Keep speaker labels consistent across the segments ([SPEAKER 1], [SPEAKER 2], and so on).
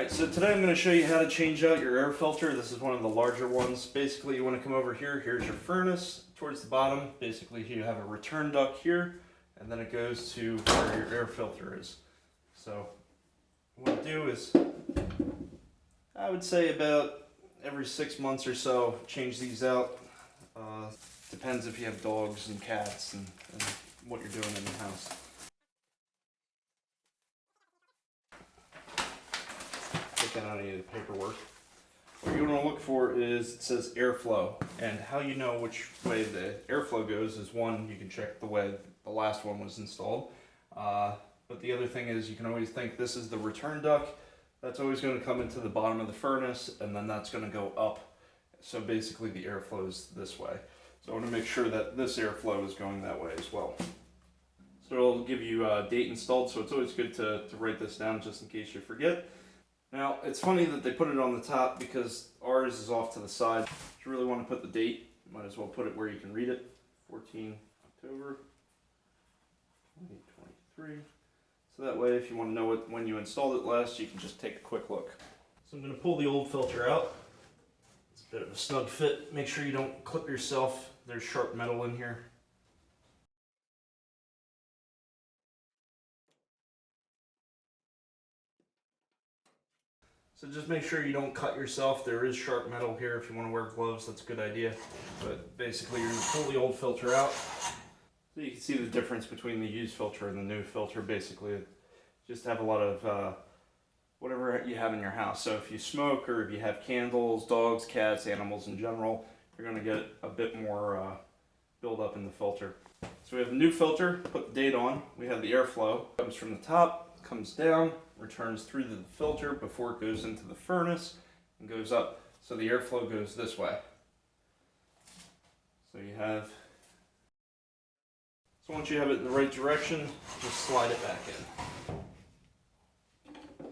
[SPEAKER 1] Alright, so today I'm going to show you how to change out your air filter. This is one of the larger ones. Basically, you want to come over here. Here's your furnace towards the bottom. Basically, you have a return duct here, and then it goes to where your air filter is. So, what you do is, I would say about every 6 months or so, change these out. Depends if you have dogs and cats and what you're doing in the house. Taking out any of the paperwork. What you're going to look for is, it says airflow, and how you know which way the airflow goes is, one, you can check the way the last one was installed, but the other thing is you can always think this is the return duct. That's always going to come into the bottom of the furnace, and then that's going to go up. So basically the airflow is this way. So I want to make sure that this airflow is going that way as well. So it'll give you a date installed, so it's always good to write this down just in case you forget. Now, it's funny that they put it on the top because ours is off to the side. If you really want to put the date, you might as well put it where you can read it. 14 October 2023. So that way, if you want to know when you installed it last, you can just take a quick look. So I'm going to pull the old filter out. It's a bit of a snug fit. Make sure you don't clip yourself. There's sharp metal in here. So just make sure you don't cut yourself. There is sharp metal here. If you want to wear gloves, that's a good idea. But basically, you're going to pull the old filter out. So you can see the difference between the used filter and the new filter. Basically, just have a lot of whatever you have in your house. So if you smoke, or if you have candles, dogs, cats, animals in general, you're going to get a bit more buildup in the filter. So we have a new filter, put the date on. We have the airflow. It comes from the top, comes down, returns through the filter before it goes into the furnace and goes up. So the airflow goes this way. So you have, so once you have it in the right direction, just slide it back in.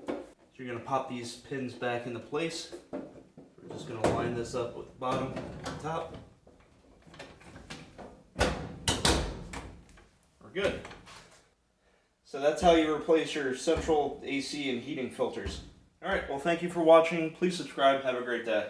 [SPEAKER 1] So you're going to pop these pins back into place. We're just going to line this up with the bottom and the top. We're good. So that's how you replace your central AC and heating filters. Alright, well, thank you for watching. Please subscribe. Have a great day.